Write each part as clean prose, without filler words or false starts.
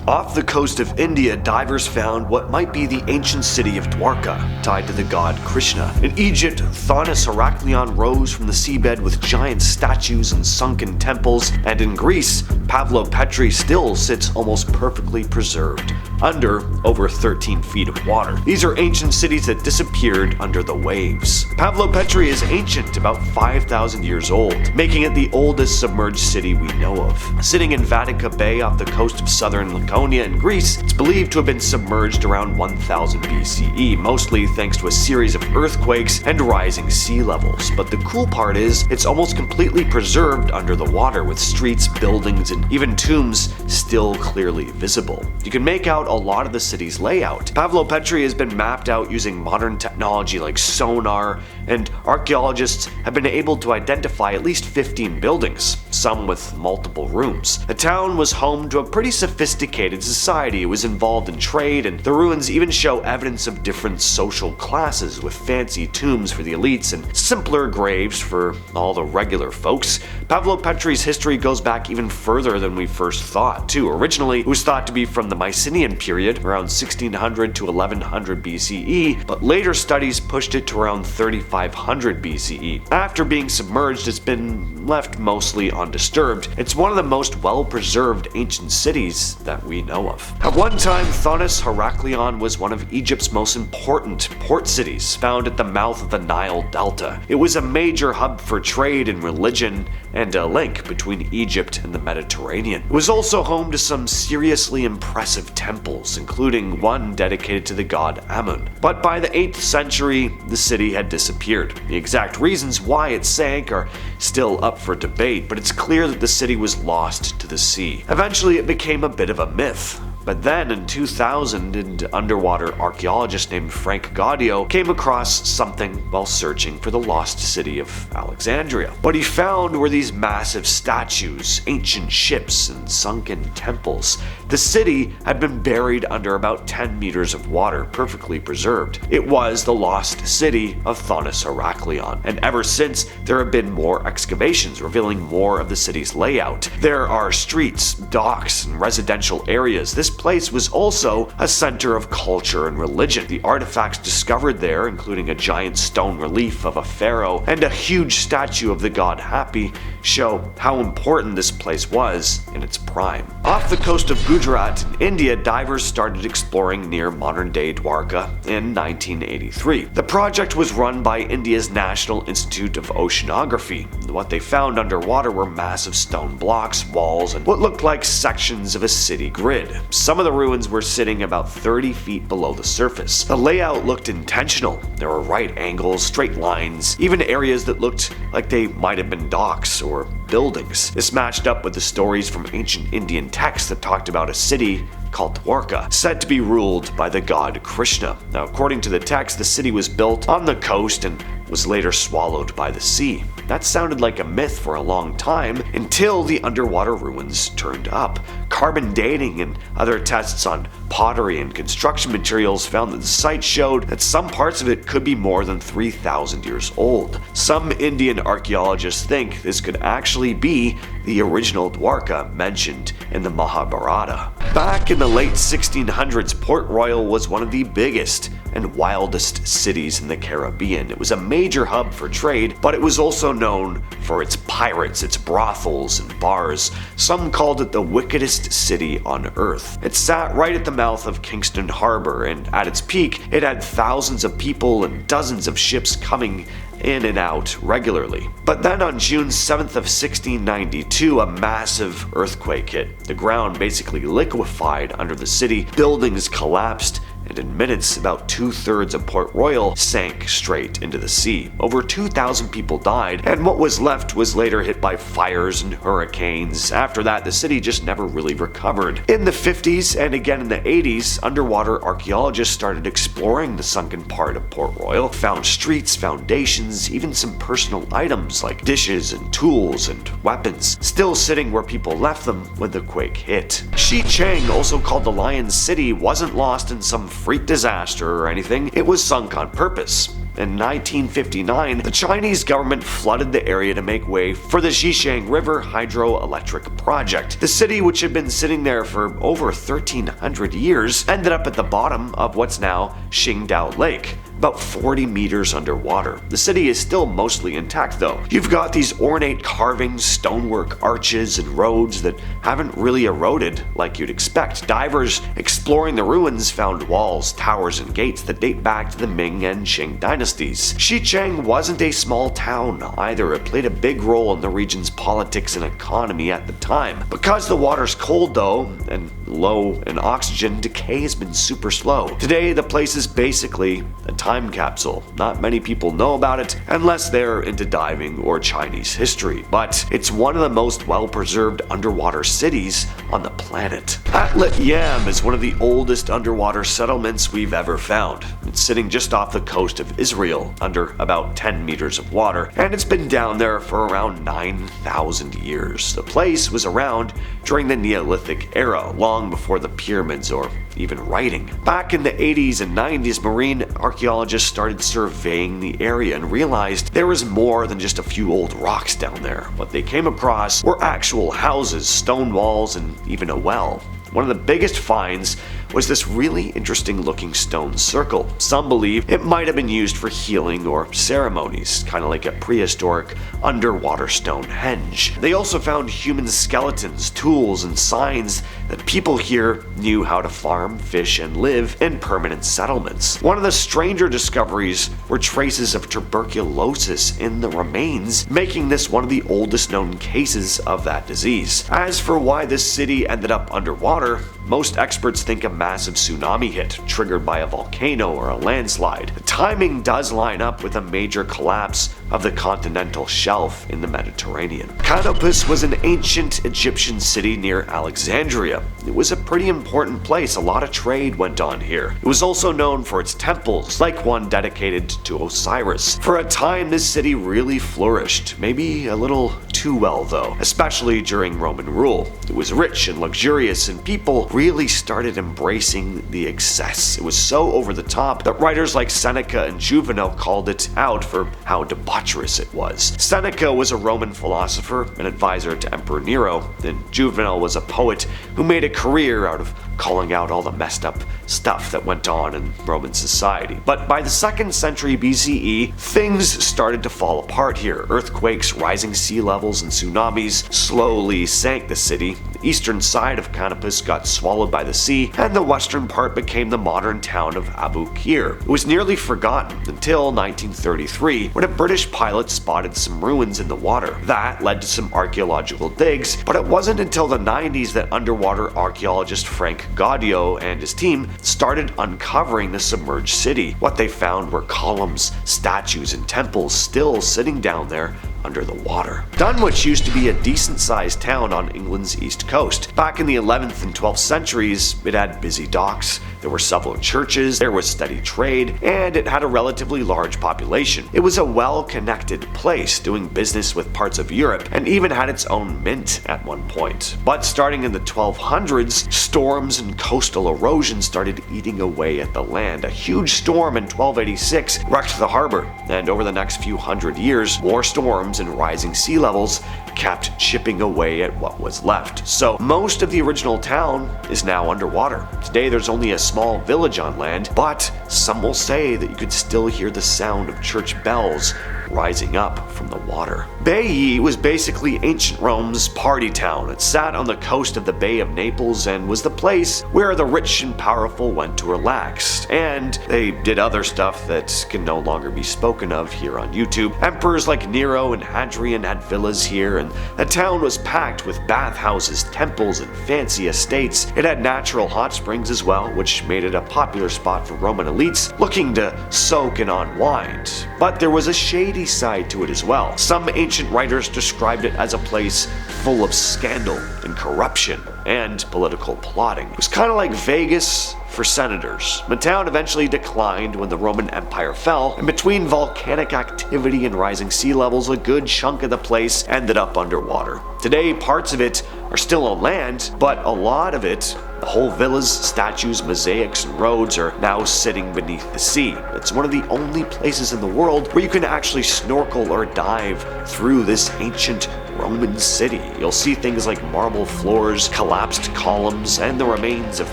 Off the coast of India, divers found what might be the ancient city of Dwarka, tied to the god Krishna. In Egypt, Thonis-Heracleion rose from the seabed with giant statues and sunken temples, and in Greece, Pavlopetri still sits almost perfectly preserved, under over 13 feet of water. These are ancient cities that disappeared under the waves. Pavlopetri is ancient, about 5,000 years old, making it the oldest submerged city we know of. Sitting in Vatica Bay off the coast of southern Laconia in Greece, it's believed to have been submerged around 1000 BCE, mostly thanks to a series of earthquakes and rising sea levels. But the cool part is, it's almost completely preserved under the water, with streets, buildings, and even tombs still clearly visible. You can make out a lot of the city's layout. Pavlopetri has been mapped out using modern technology like sonar, and archaeologists have been able to identify at least 15 buildings, some with multiple rooms. The town was home to a pretty sophisticated society. It was involved in trade, and the ruins even show evidence of different social classes, with fancy tombs for the elites and simpler graves for all the regular folks. Pavlopetri's history goes back even further than we first thought, too. Originally, it was thought to be from the Mycenaean period, around 1600 to 1100 BCE, but later studies pushed it to around 3500 BCE. After being submerged, it's been left mostly undisturbed. It's one of the most well-preserved ancient cities that we know of. At one time, Thonis-Heracleion was one of Egypt's most important port cities, found at the mouth of the Nile Delta. It was a major hub for trade and religion, and a link between Egypt and the Mediterranean. It was also home to some seriously impressive temples, including one dedicated to the god Amun. But by the 8th century, the city had disappeared. The exact reasons why it sank are still up for debate, but it's clear that the city was lost to the sea. Eventually, it became a bit of a myth. But then in 2000, an underwater archaeologist named Frank Gaudio came across something while searching for the lost city of Alexandria. What he found were these massive statues, ancient ships, and sunken temples. The city had been buried under about 10 meters of water, perfectly preserved. It was the lost city of Thonis-Heracleion, and ever since, there have been more excavations revealing more of the city's layout. There are streets, docks, and residential areas. This place was also a center of culture and religion. The artifacts discovered there, including a giant stone relief of a pharaoh and a huge statue of the god Hapi, show how important this place was in its prime. Off the coast of Gujarat in India, divers started exploring near modern-day Dwarka in 1983. The project was run by India's National Institute of Oceanography. What they found underwater were massive stone blocks, walls, and what looked like sections of a city grid. Some of the ruins were sitting about 30 feet below the surface. The layout looked intentional. There were right angles, straight lines, even areas that looked like they might have been docks or buildings. This matched up with the stories from ancient Indian texts that talked about a city called Dwarka, said to be ruled by the god Krishna. Now, according to the text, the city was built on the coast and was later swallowed by the sea. That sounded like a myth for a long time, until the underwater ruins turned up. Carbon dating and other tests on pottery and construction materials found that the site showed that some parts of it could be more than 3,000 years old. Some Indian archaeologists think this could actually be the original Dwarka mentioned in the Mahabharata. Back in the late 1600s, Port Royal was one of the biggest and wildest cities in the Caribbean. It was a major hub for trade, but it was also known for its pirates, its brothels and bars. Some called it the wickedest city on earth. It sat right at the mouth of Kingston Harbor, and at its peak, it had thousands of people and dozens of ships coming in and out regularly. But then on June 7th of 1692, a massive earthquake hit. The ground basically liquefied under the city, buildings collapsed, and in minutes, about 2/3 of Port Royal sank straight into the sea. Over 2,000 people died, and what was left was later hit by fires and hurricanes. After that, the city just never really recovered. In the 50s and again in the 80s, underwater archaeologists started exploring the sunken part of Port Royal, found streets, foundations, even some personal items like dishes and tools and weapons, still sitting where people left them when the quake hit. Shicheng, also called the Lion City, wasn't lost in some freak disaster or anything. It was sunk on purpose. In 1959, the Chinese government flooded the area to make way for the Shicheng River hydroelectric project. The city, which had been sitting there for over 1,300 years, ended up at the bottom of what's now Qingdao Lake, about 40 meters underwater. The city is still mostly intact though. You've got these ornate carvings, stonework, arches, and roads that haven't really eroded like you'd expect. Divers exploring the ruins found walls, towers, and gates that date back to the Ming and Qing dynasties. Shicheng wasn't a small town either. It played a big role in the region's politics and economy at the time. Because the water's cold though, and low in oxygen, decay has been super slow. Today, the place is basically a time capsule. Not many people know about it unless they're into diving or Chinese history, but it's one of the most well-preserved underwater cities on the planet. Atlit Yam is one of the oldest underwater settlements we've ever found. It's sitting just off the coast of Israel, under about 10 meters of water, and it's been down there for around 9,000 years. The place was around during the Neolithic era, long before the pyramids or even writing. Back in the 80s and 90s, marine archaeologists started surveying the area and realized there was more than just a few old rocks down there. What they came across were actual houses, stone walls, and even a well. One of the biggest finds was this really interesting looking stone circle. Some believe it might have been used for healing or ceremonies, kind of like a prehistoric underwater Stonehenge. They also found human skeletons, tools, and signs that people here knew how to farm, fish, and live in permanent settlements. One of the stranger discoveries were traces of tuberculosis in the remains, making this one of the oldest known cases of that disease. As for why this city ended up underwater, most experts think a massive tsunami hit triggered by a volcano or a landslide. The timing does line up with a major collapse of the continental shelf in the Mediterranean. Canopus was an ancient Egyptian city near Alexandria. It was a pretty important place. A lot of trade went on here. It was also known for its temples, like one dedicated to Osiris. For a time, this city really flourished, maybe a little too well though, especially during Roman rule. It was rich and luxurious, and people really started embracing the excess. It was so over the top that writers like Seneca and Juvenal called it out for how debaucherous it was. Seneca was a Roman philosopher and advisor to Emperor Nero, and Juvenal was a poet who made a career out of calling out all the messed up stuff that went on in Roman society. But by the 2nd century BCE, things started to fall apart here. Earthquakes, rising sea levels, and tsunamis slowly sank the city. The eastern side of Canopus got swallowed by the sea, and the western part became the modern town of Abu Qir. It was nearly forgotten until 1933, when a British pilot spotted some ruins in the water. That led to some archaeological digs, but it wasn't until the 90s that underwater archaeologist Frank Gaudio and his team started uncovering the submerged city. What they found were columns, statues, and temples still sitting down there under the water. Dunwich used to be a decent-sized town on England's east coast. Back in the 11th and 12th centuries, it had busy docks, there were several churches, there was steady trade, and it had a relatively large population. It was a well-connected place, doing business with parts of Europe, and even had its own mint at one point. But starting in the 1200s, storms and coastal erosion started eating away at the land. A huge storm in 1286 wrecked the harbor, and over the next few hundred years, more storms and rising sea levels kept chipping away at what was left. So most of the original town is now underwater. Today there's only a small village on land, but some will say that you could still hear the sound of church bells rising up from the water. Baiae was basically ancient Rome's party town. It sat on the coast of the Bay of Naples and was the place where the rich and powerful went to relax. And they did other stuff that can no longer be spoken of here on YouTube. Emperors like Nero and Hadrian had villas here, and the town was packed with bathhouses, temples, and fancy estates. It had natural hot springs as well, which made it a popular spot for Roman elites looking to soak and unwind. But there was a shady side to it as well. Some ancient writers described it as a place full of scandal and corruption and political plotting. It was kind of like Vegas for senators. The town eventually declined when the Roman Empire fell, and between volcanic activity and rising sea levels, a good chunk of the place ended up underwater. Today, parts of it are still on land, but a lot of it The whole villas, statues, mosaics, and roads are now sitting beneath the sea. It's one of the only places in the world where you can actually snorkel or dive through this ancient Roman city. You'll see things like marble floors, collapsed columns, and the remains of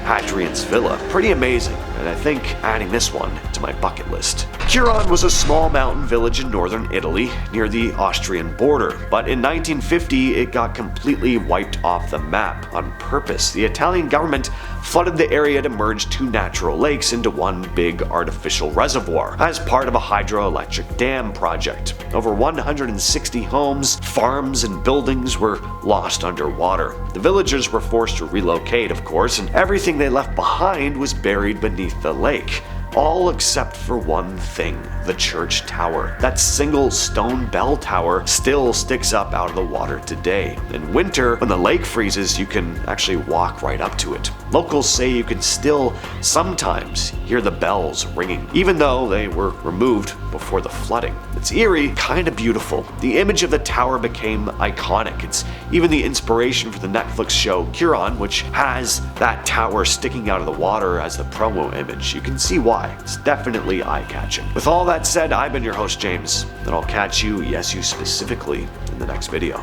Hadrian's villa. Pretty amazing, and I think adding this one to my bucket list. Curon was a small mountain village in northern Italy near the Austrian border, but in 1950 it got completely wiped off the map on purpose. The Italian government flooded the area to merge two natural lakes into one big artificial reservoir as part of a hydroelectric dam project. Over 160 homes, farms, and buildings were lost underwater. The villagers were forced to relocate, of course, and everything they left behind was buried beneath the lake. All except for one thing, the church tower. That single stone bell tower still sticks up out of the water today. In winter, when the lake freezes, you can actually walk right up to it. Locals say you can still sometimes hear the bells ringing, even though they were removed before the flooding. It's eerie, kind of beautiful. The image of the tower became iconic. It's even the inspiration for the Netflix show Curon, which has that tower sticking out of the water as the promo image. You can see why. It's definitely eye-catching. With all that said, I've been your host, James, and I'll catch you, yes you specifically, in the next video.